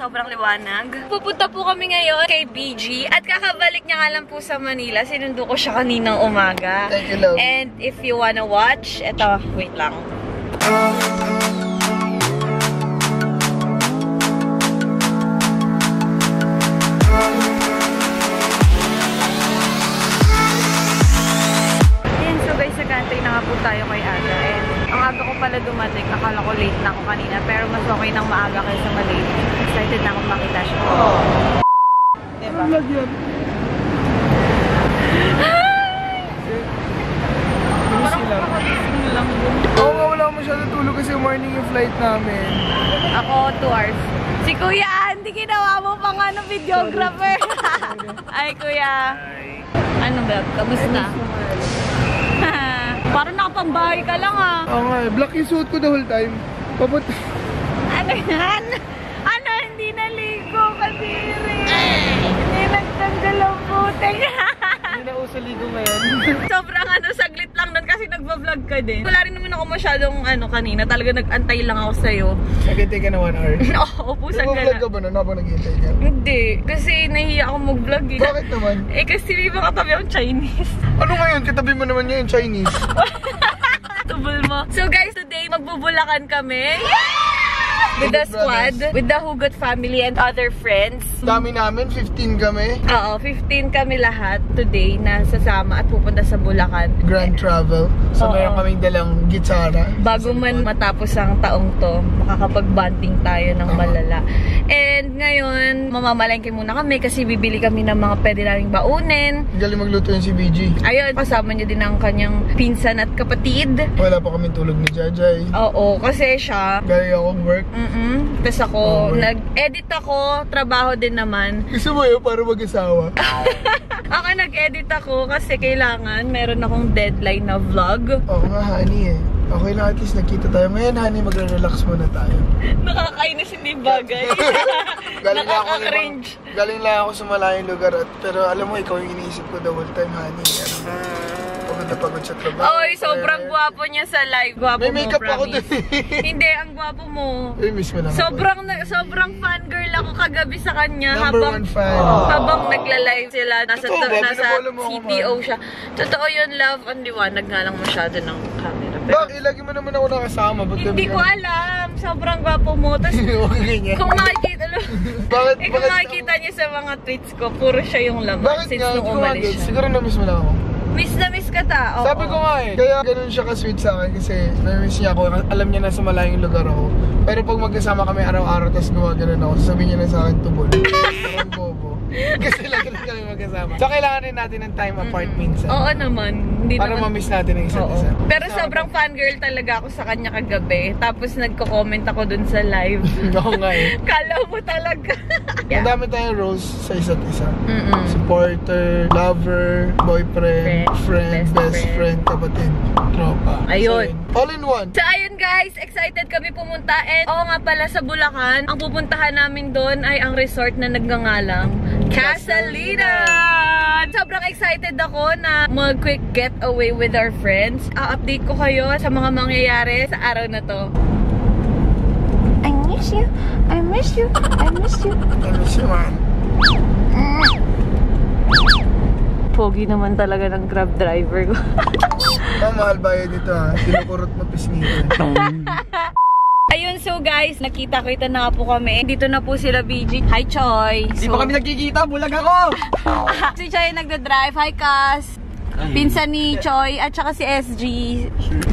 Sobrang liwanag. Pupunta po kami ngayon kay BG at kakabalik niya nga lang po sa Manila. Sinundo ko siya kaninang umaga. Thank you, love. And if you wanna watch, eto, wait lang. Ayan, so guys, nag-antay na nga po tayo kay Aga. And ang aga ko pala dumating, akala ko late na ako kanina, pero mas okay nang maaga kaysa ma-late. Excited na akong makita siya. Diba? Oo nga, wala akong masyado tulog kasi morning yung flight namin. Ako, 2 hours. Si Kuya Andy, ginawa mo pang ano, videographer. Ay, Kuya. Ano ba? Kamusta? Parang nakapambahay ka lang ah. Oo nga, black yung suit ko the whole time. Papunta. Ano yan? Ano, hindi naligo kasi rin. Hindi nagtanggal ang puting. Hindi na uso ligo ngayon. Sobrang ano, saglit lang nun kasi nagpa-vlog ka din. Wala rin naman ako masyadong ano kanina. Talaga nag-antay lang ako sa'yo. Nag-intay ka na 1 hour? Oo, pusan ka na. Nag-vlog ka ba nun habang nag-intay ka? Hindi, kasi nahiya ako mag-vlog eh. Bakit naman? Eh kasi may mga katabi akong Chinese. Ano ngayon? Katabi mo naman ngayon Chinese. Tubol mo. So guys, today magbubulakan kami. With the squad, with the Hugot family and other friends. Dami namin, 15 kami. Oo, 15 kami lahat today na sasama at pupunta sa Bulacan. Grand travel. So meron kaming dalang gitsara. Bago man matapos ang taong to, makakapag-bonding tayo ng malala. And ngayon, mamamalengke muna kami kasi bibili kami ng mga pwede naming baunin. Galing magluto yun si BG. Ayun, kasama niya din ang kanyang pinsan at kapatid. Wala pa kaming tulog ni Jajay. Oo, kasi siya Galing ako work. Tapos ako, nag-edit ako, trabaho din naman. Gusto mo yun para mag-asawa? Ako nag-edit ako kasi kailangan, meron akong deadline na vlog. Oo nga, honey eh. Okay lang, at least nagkita tayo. Ngayon, honey, magre-relax muna tayo. Nakakainis, hindi bagay. Nakaka-cringe. Galing lang ako sa malayong lugar. Pero alam mo, ikaw yung iniisip ko the whole time, honey. Pagod na pagod sa trabaho. Oy, sobrang gwapo niya sa live. Gwapo may makeup mo, ako promise. dun. Hindi, ang gwapo mo. Miss mo lang Sobrang fangirl ako kagabi sa kanya. Number 1 fan. Habang nagla-live sila, nasa mo CTO siya. Totoo yun, love. Ang liwanag nga lang masyado ng camera. Bakit? Lagi mo naman ako nakasama. Hindi ko alam. Sobrang gwapo mo. Tapos, kung makikita, kung makikita niyo sa mga tweets ko, puro siya yung laman. Bakit since nga? nung umalis siya. Siguro na-miss mo lang ako. Miss na miss ka ta. Sabi ko nga eh. Kaya ganun siya ka-sweet sa akin kasi na-miss niya ako. Alam niya na sa malayong lugar ako. Pero pag magkasama kami araw-araw tapos gumagano'n ako, sasabihin niya na sa akin tubol. Parang bobo. Kasi lagi rin kami magkasama. So kailangan rin natin ng time apart minsan. Oo naman. Hindi para naman ma-miss natin ang isa't isa. Pero sobrang fangirl talaga ako sa kanya kagabi. Tapos nagko-comment ako dun sa live. Oo nga eh. Kala mo talaga. Ang dami tayong roles sa isa't isa. Supporter, lover, boyfriend, friend, best friend, kapatid, tropa. Ayun. So, all in one. So ayun guys, excited kami pumunta. And oo nga pala sa Bulacan, ang pupuntahan namin doon ay ang resort na nagngangalang Casalina! Sobrang excited ako na mag-quick getaway with our friends. Update ko kayo sa mga mangyayari sa araw na to. I miss you. I miss you. I miss you. I miss you, man. Pogi naman talaga ng Grab driver ko. Mahal bayad dito ha. Kinukurot mo pisnito. Ayun, so guys, nakita-kita na po kami. Dito na po sila BG. Hi, Choi. Di pa kami nagkikita, bulag ako! Si Choi nagda-drive. Hi, Cass. Pinsan ni Choi at saka si SG.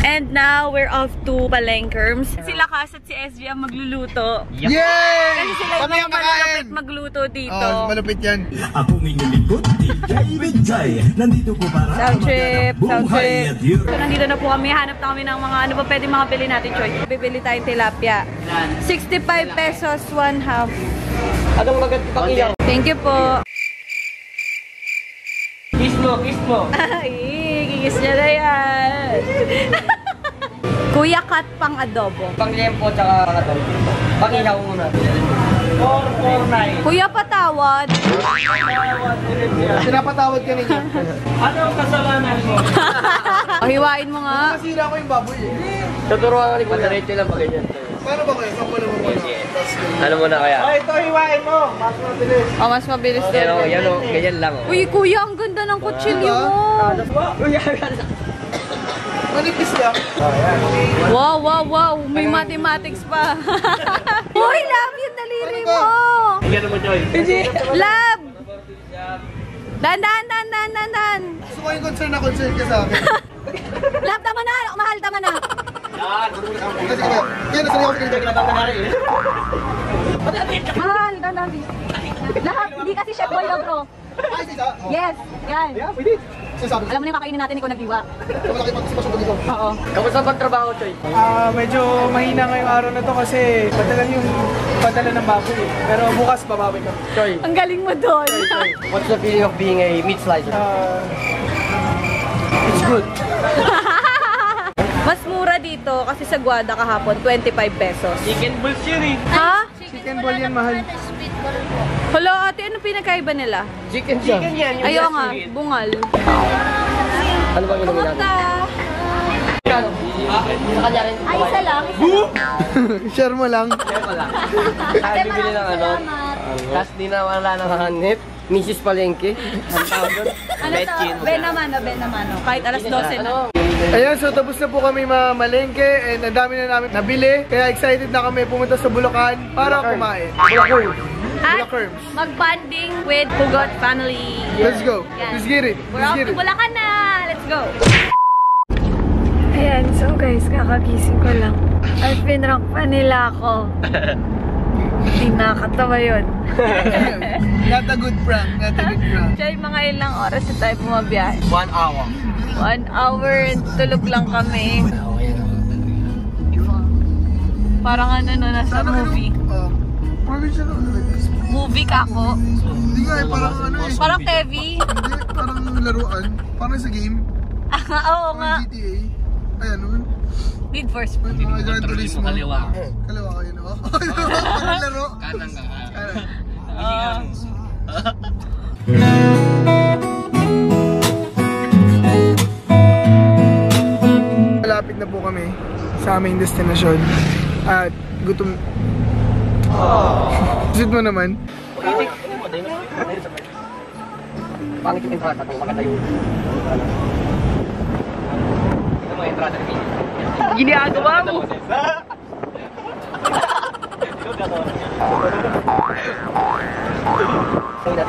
And now, we're off to Palengkerms. Sila Cass at si SG ang magluluto. Yay! Kasi sila yung malapit magluto dito. Malupit yan. Ako inyong lingkod, DJ Vijay. Nandito ko para Sound trip, sound trip. at yun. So, nandito na po kami. Hanap na kami ng mga ano pa pwede makabili natin, Choi. Bibili tayong tilapia. 65 pesos, 1 half. Anong maganda pang iyaw? Thank you po. Kiss mo, kiss mo. Ay, kikis niya na yan. Kuya Kat pang adobo. Pang liempo tsaka pang adobo. Pang ihaw muna. 449. Kuya, patawad. Pinapatawad ka ninyo. Ano ang kasalanan mo? Hiwain mo nga. Masira ko yung baboy eh. Tuturuan ka ni Kuya. Diretso lang pa ganyan. Paano ba kayo? Saan mo naman muna? Ano mo na kaya? Ito hiwain mo. Mas mabilis. Oh, mas mabilis din. Yan o, yan o. Ganyan lang o. Uy, kuya, ang ganda ng kutsilyo mo. Manipis lang. Wow, wow, wow. May mathematics pa. Uy, love, yung daliri mo. Ganyan mo, Joy. Love! Dan. Gusto ko yung concern ka sa akin. Love, tama na. Mahal, tama na. Kasi kaya, yan, nasanay ako sa ganito. Mahal, dan. Love, hindi kasi chef boy na bro. Ay, sisa. Yes, yan. Yeah, pwede. Sinasabi ko. Alam mo na yung kakainin natin, ikaw nagdiwa. Malaki participation ko dito. Oo. Kamusta pagtrabaho, Joy? Medyo mahina ngayong araw na to kasi padala ng baboy eh. Pero bukas babawi ko. Joy, Ang galing mo doon. what's the feeling of being a meat slicer? It's good. Mas mura dito kasi sa Guada kahapon, 25 pesos. Chicken balls yun eh. Ha? Chicken ball yan, mahal. Hello, ate, ano pinakaiba nila? Chicken siya. Chicken yan. Ayaw nga, bungal. Ano bang inumin natin? Sa kanya rin. Ay, isa lang. Share mo lang. Kaya bibili ng ano. Tapos di na wala ng hanip. Mrs. Palengke. Ang tawag doon. Ano to? Ben naman. Kahit alas 12 na. Ayan, so tapos na po kami mamalengke and ang dami na namin nabili. Kaya excited na kami pumunta sa Bulacan para kumain. At Bulacurbs. mag-bonding with Hugot family. Let's go. Yan. Let's get it. We're Let's off get to it. Bulacan na! Let's go! Ayan, so guys, kakagising ko lang. At pinrank pa nila ako. Hindi nakakatawa yun. Not a good prank. Not a good prank. Chay, mga ilang oras na tayo bumabiyahe. 1 hour. 1 hour and tulog lang kami. Parang ano no, nasa movie. Parang siya Movie ka ako. Hindi nga eh, parang ano eh. Parang Tevi. Hindi, parang laruan. Parang sa game. Oo nga. Parang GTA. Ayan, ano? Need for Speed. Mga Gran Turismo. Kaliwa. Kaliwa ko yun, oh. Parang laro. Kanan ka. Malapit na po kami sa aming destinasyon. At gutom. Visit mo naman. Pangit yung entrada kung maganda yung ito mo entrada ni Ginagawa mo.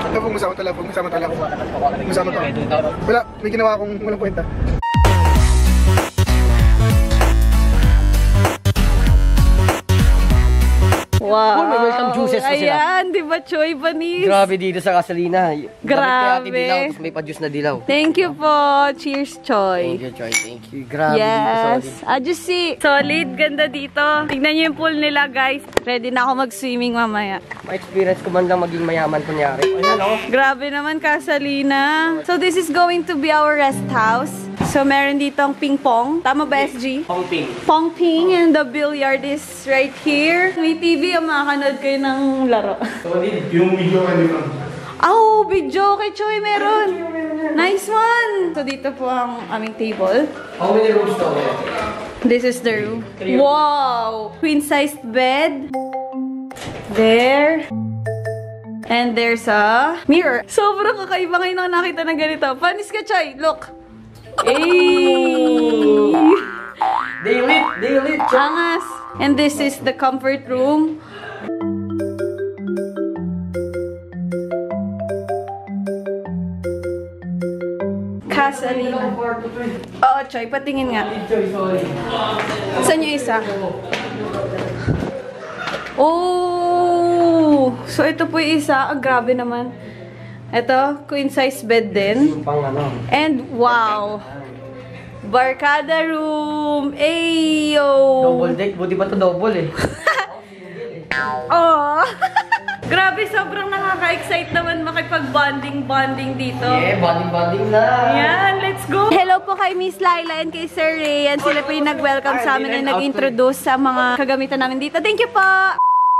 Huwag mo samantala. Masama to. Wala, may ginawa akong walang kwenta. Wow. May welcome juices pa sila. Ayan, di ba Choy Banis? Grabe dito sa gasolina. Grabe. Gamit kay Ate Dilaw, tapos may pa-juice na dilaw. Thank you po. Cheers, Choy. Thank you, Choy. Thank you. Grabe dito Yes. solid. Just see. Solid. Ganda dito. Tignan niyo yung pool nila, guys. Ready na ako mag-swimming mamaya. Ma-experience ko man lang maging mayaman kunyari. Ano? Grabe naman, Casalina. So, this is going to be our rest house. So, meron dito ang ping pong. Tama ba, SG? Pongping. Pong ping and the billiard is right here. May TV, makakanood kayo ng laro. Yung video kanina. Oh, video kay Choy meron. Nice one. So, dito po ang aming table. How many rooms to? This is the room. Wow! Queen-sized bed. There. And there's a mirror. Sobrang kakaiba ngayon ang nakita ng ganito. Panis ka, Choy. Look. Hey! They lit. Angas. And this is the comfort room. Casalina. Oo, Choy. Patingin nga. Saan yung isa? Oh! So, ito po yung isa. Ang grabe naman. Ito, queen size bed din. Pang ano? And wow! Barkada room! Ayo! Double deck. Buti ba to double eh? Oh! Grabe, sobrang nakaka-excite naman makipag-bonding dito. Yeah, bonding na. Yan, let's go! Hello po kay Miss Laila and kay Sir Ray. Yan sila po yung nag-welcome sa amin and nag-introduce sa mga kagamitan namin dito. Thank you po!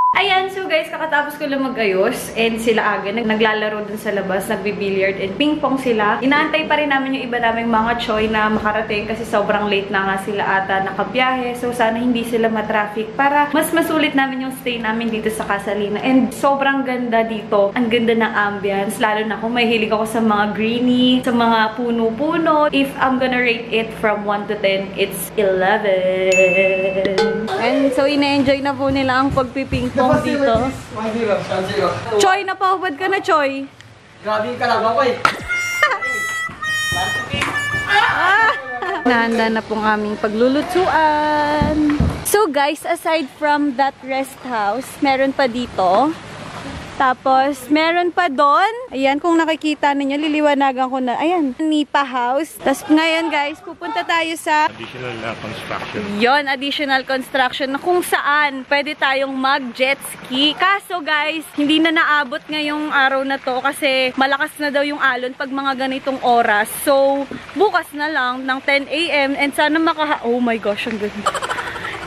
Ayan, so guys, kakatapos ko lang mag-ayos and sila aga, naglalaro dun sa labas, nagbi-billiard and ping-pong sila. Inaantay pa rin namin yung iba naming mga choy na makarating kasi sobrang late na nga sila ata nakabiyahe. So sana hindi sila matraffic para mas masulit namin yung stay namin dito sa Casalina. And sobrang ganda dito. Ang ganda ng ambience, lalo na kung may hilig ako sa mga greeny, sa mga puno-puno. If I'm gonna rate it from 1 to 10, it's 11. And so ina-enjoy na po nila ang pagpiping-pong dito. 1-0. Choy, napahubad ka na, Choy. Grabe ka lang ako eh. Nahanda na pong aming paglulutuan. So guys, aside from that rest house, meron pa dito. Tapos, meron pa doon. Ayan, kung nakikita ninyo, liliwanagan ko na. Ayan, Nipa House. Tapos ngayon guys, pupunta tayo sa additional construction. yon, additional construction na kung saan pwede tayong mag-jet ski. Kaso guys, hindi na naabot ngayong araw na to kasi malakas na daw yung alon pag mga ganitong oras. So, bukas na lang ng 10 AM and sana oh my gosh, ang ganda.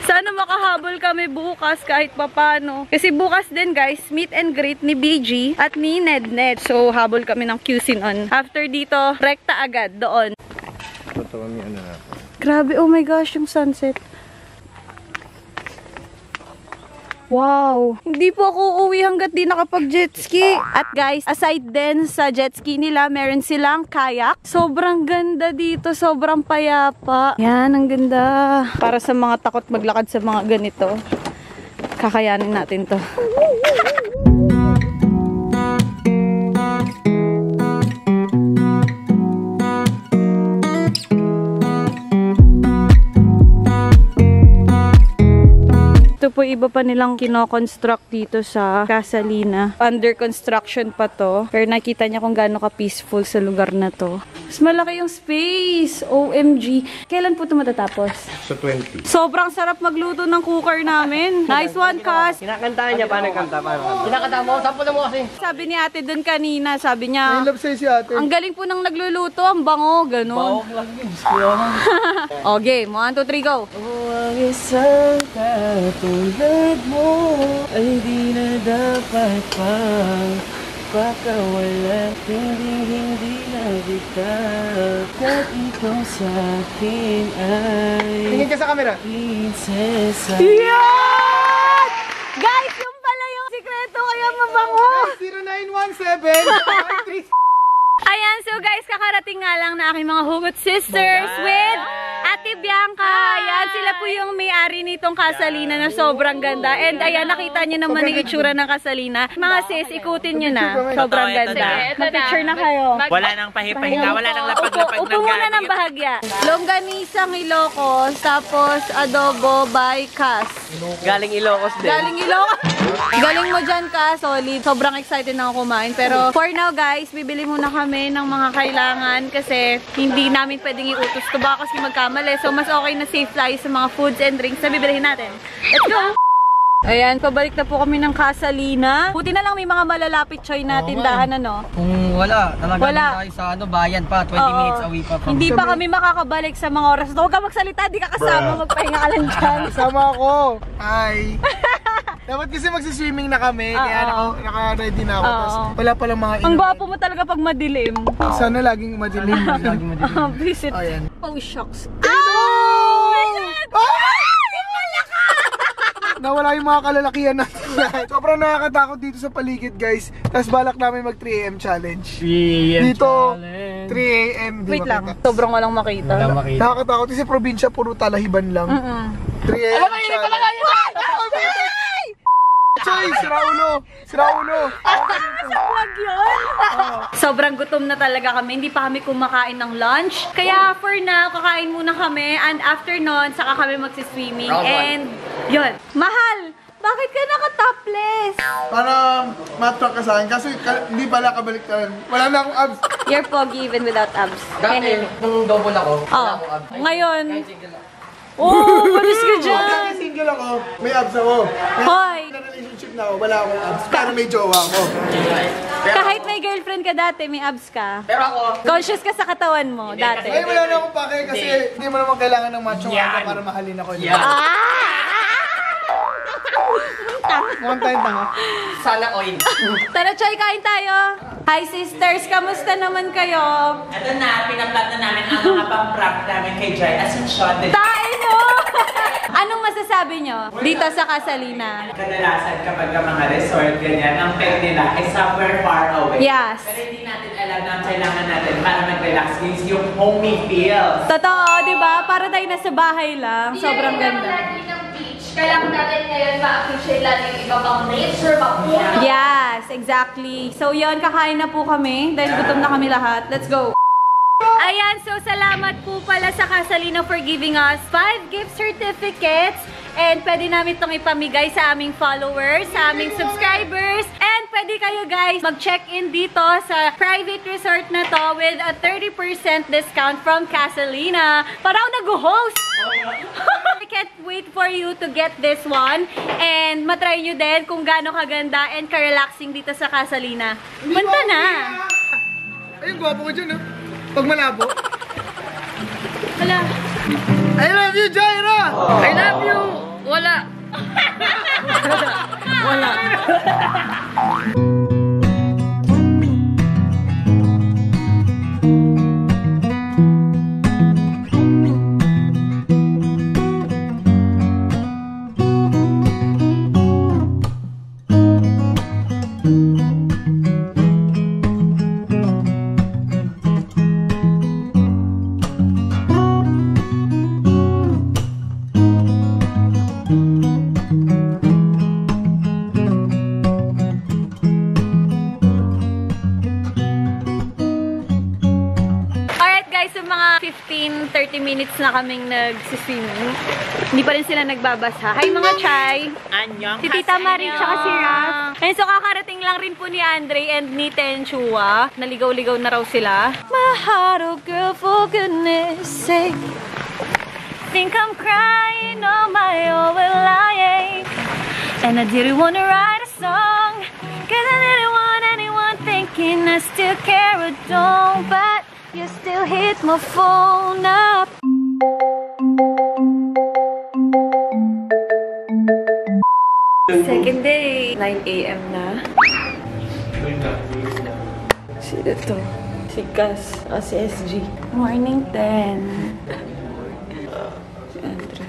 Sana makahabol kami bukas kahit papano. Kasi bukas din guys, meet and greet ni BG at ni Nedned. So, habol kami ng QC on. After dito, rekta agad doon. Ito kami ano na. Grabe, oh my gosh, yung sunset. Wow! Hindi po ako uuwi hanggat di nakapag-jet ski. At guys, aside din sa jet ski nila, meron silang kayak. Sobrang ganda dito, sobrang payapa. Yan, ang ganda. Para sa mga takot maglakad sa mga ganito, kakayanin natin to. Ito po iba pa nilang kino-construct dito sa Casalina. Under construction pa to. Pero nakita niya kung gaano ka-peaceful sa lugar na to. Mas malaki yung space. OMG. Kailan po ito matatapos? So 20. Sobrang sarap magluto ng cooker namin. Nice one, Cas. Kinakantahan niya, paano kanta? Kinakanta mo, sampo na mo kasi. Sabi ni ate dun kanina, sabi May niya, love sa'yo si ate. ang galing po nang nagluluto, ang bango, ganun. O, game. 1, 2, 3, go. Ang isang katulad mo ay di na dapat pang pakawala. Hindi na kita at ikaw sa akin ay Tingin ka sa camera. prinsesa. Yan! Guys, yung pala yung sikreto kaya mabango. 0917 Ayan, so guys, kakarating nga lang na aking mga hugot sisters with Ate Bianca. Ayan, sila po yung may-ari nitong Casalina na sobrang ganda. And ayan, nakita nyo naman yung itsura ng Casalina. Mga sis, ikutin nyo na. Sobrang ganda. Mag-picture na kayo. Wala nang pahipahinga, wala nang lapag-lapag Upo muna ng bahagya. Longganisang Ilocos, tapos adobo by Cas. Galing Ilocos din. Galing Ilocos. Galing mo dyan ka, solid. Sobrang excited na ako kumain. Pero for now guys, bibili muna kami ng mga kailangan kasi hindi namin pwedeng iutos to ba kasi magkamali. So mas okay na safe tayo sa mga foods and drinks na bibilihin natin. Let's go! Ayan, pabalik na po kami ng Casalina. Buti na lang may mga malalapit choy na tindahan, ano? Kung wala, talaga Wala. tayo sa bayan pa, 20 Oo. minutes away pa. Hindi pa kami makakabalik sa mga oras. Huwag ka magsalita, di ka kasama. Magpahinga ka lang dyan. Sama ako. Hi. Dapat kasi magsiswimming na kami. Kaya naka-ready na ako. Tapos wala palang mga Ang gwapo mo talaga pag madilim. Sana laging madilim. Visit. Ayan. Oh, shucks. Nawala yung mga kalalakihan natin lahat. Sobrang nakakatakot dito sa paligid, guys. Tapos balak namin mag 3 AM challenge. 3 AM Dito, challenge. 3 AM. Di Wait lang. makita. Sobrang walang makita. Wala makita. Nakakatakot kasi probinsya, puro talahiban lang. 3 AM challenge. Choy, sira ulo! Sira ulo! Wag yun! Sobrang gutom na talaga kami. Hindi pa kami kumakain ng lunch. Kaya for now, kakain muna kami. And after nun, saka kami magsiswimming. And yun. Mahal! Bakit ka naka-topless? Para matrack ka sa akin. Kasi hindi pala kabalik ka. Wala na akong abs. You're pogi even without abs. Dati, nung double ako, wala Oh. akong abs. Ngayon, Kahit single ako. oh, malis ka dyan! Kasi single ako, may abs ako. Hoy! Na relationship na ako, wala akong abs. Pero may jowa ako. Kahit may girlfriend ka dati, may abs ka. Pero ako, Conscious ka sa katawan mo dati. Ay, wala na akong pake kasi hindi mo naman kailangan ng macho para mahalin ako. Yeah. Mukhang tayong tanga. Sana oil. Tara, Choy, kain tayo. Hi, sisters. Kamusta naman kayo? Ito na, pinaplat na namin ang mga pang-prank namin kay Joy Asuncion. Tayo mo! Anong masasabi nyo dito sa Casalina? Kadalasan kapag ang mga resort, ganyan, ang peg nila is somewhere far away. Yes. Pero hindi natin alam na ang kailangan natin para mag-relax is yung homey feels. Totoo, di ba? Para tayo nasa bahay lang. Sobrang ganda. Kailangan natin ngayon ma-appreciate natin yung iba pang nature, puno. Yes, exactly. So yun, kakain na po kami dahil gutom na kami lahat. Let's go! Ayan, so salamat po pala sa Casalina for giving us 5 gift certificates. And pwede namin itong ipamigay sa aming followers, sa aming subscribers. And pwede kayo guys mag-check-in dito sa private resort na to with a 30% discount from Casalina. Parang nag-host! I can't wait for you to get this one. And matry nyo din kung gaano kaganda and ka-relaxing dito sa Casalina. Punta na! Ayun, gwapo ko dyan, no? Pag malabo. Wala. I love you, Jaira! I love you! Wala. Wala. So mga 15-30 minutes na kaming nag-swimming. Hindi pa rin sila nagbabasa. Hi mga Chay! Anyong Si Tita Marie tsaka si Raf. And so kakarating lang rin po ni Andre and ni Tenchua. Naligaw-ligaw na raw sila. My heart, oh girl, for goodness sake. Think I'm crying on my own, well I ain't. And I didn't wanna write a song, cause I didn't want anyone thinking I still care or don't. But you still hit my phone up. Second day, 9 AM na. Sino to? Si Cass. Si SG. Morning 10. Si Andre.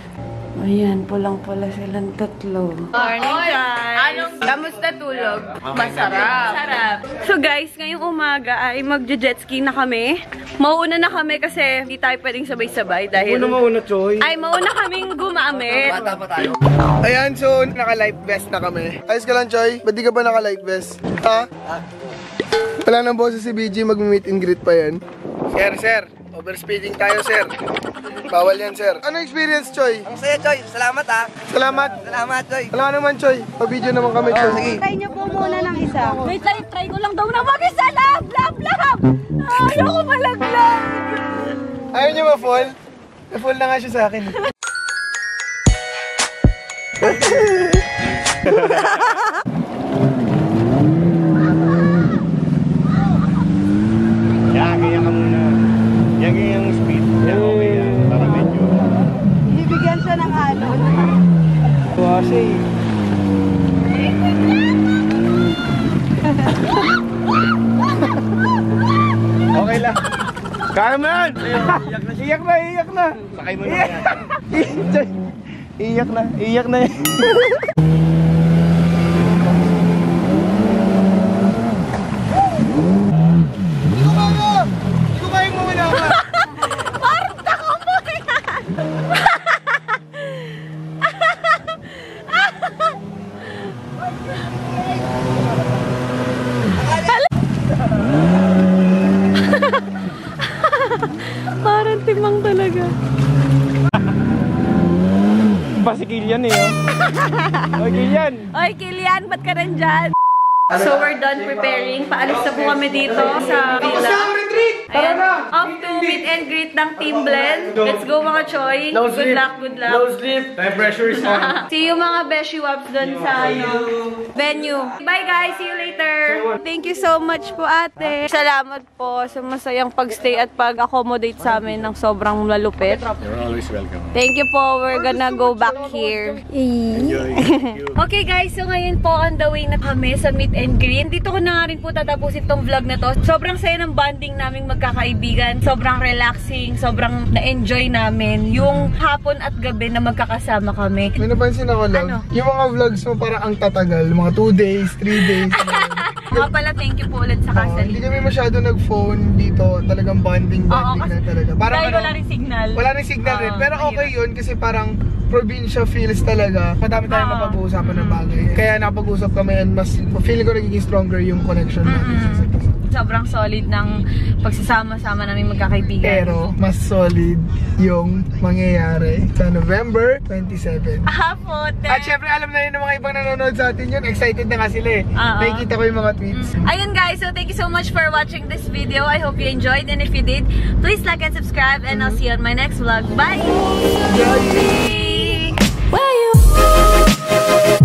Ayan, pulang-pula silang tatlo. Morning, guys! Kamusta tulog? Masarap. Sarap. So guys, ngayong umaga ay magje-jet ski na kami. Mauuna na kami kasi hindi tayo pwedeng sabay-sabay dahil... Mauna, Choy. Ay, mauna kaming gumamit. Bata pa tayo. Ayan, so naka-life vest na kami. Ayos ka lang, Choy. Ba't di ka ba naka-life vest? Ha? Wala nang boses si BG, mag-meet and greet pa yan. Sir. Overspeeding tayo, sir. Bawal yan, sir. Ano experience, Choy? Ang saya, Choy. Salamat, ha. Salamat. Salamat, Choy. Wala naman, Choy. Pa-video naman kami, Choy. Sige. Try niyo po muna ng isa. Wait, try ko lang daw na mag-isa. Love! Ayoko malaglag. Ayaw niyo ma-fall? Na-fall na nga siya sa akin. Yan, ganyan ka muna. Yan, ganyan yung speed. Yan, okay yan. Para medyo... Bibigyan siya ng alon. Kasi... Okay lang. Kaya mo yan! Iyak na! Sakay mo na yan. Iyak na yan. Hindi ko kayang mawala ka. Parang tako mo yan. Parang timang talaga. Si Kilian eh, oh. Oy, Kilian! Oy, Kilian, ba't ka nandyan? So, we're done preparing. Paalis na po kami dito sa villa. Ayan, off to meet and greet ng Team Blend. Let's go mga Choy. No Good sleep. luck, good luck. No sleep. Time pressure is on. See you mga Beshi Waps dun sa venue. Bye guys, see you later. Thank you so much po ate. Salamat po sa masayang pagstay at pag-accommodate sa amin ng sobrang malupit. You're always welcome. Thank you po. We're gonna go back here. Enjoy. Thank you. Okay guys, so ngayon po on the way na kami sa meet and greet. Dito ko na nga rin po tatapusin tong vlog na to. Sobrang saya ng bonding naming magkakaibigan. Sobrang relaxing, sobrang na-enjoy namin yung hapon at gabi na magkakasama kami. May napansin ako lang, Ano? yung mga vlogs mo parang ang tatagal, mga 2 days, 3 days. Mga pala, thank you po ulit sa Hindi Casalina. kami masyado nag-phone dito, talagang bonding Oo, na talaga. Parang dahil wala rin signal. Wala rin signal rin, Oo, pero okay yun kasi parang probinsya feels talaga. Madami tayong Oo. mapag-uusapan ng bagay. Kaya napag-usap kami and mas feeling ko nagiging stronger yung connection natin sa isa't isa. Sobrang solid ng pagsasama-sama namin magkakaibigan. Pero mas solid yung mangyayari sa November 27. Hapon. At syempre alam na yun ng mga ibang nanonood sa atin yun. Excited na nga sila eh. Oo. Nakikita ko yung mga tweets. Ayun guys, so thank you so much for watching this video. I hope you enjoyed, and if you did, please like and subscribe, and I'll see you on my next vlog. Bye! Bye! Where you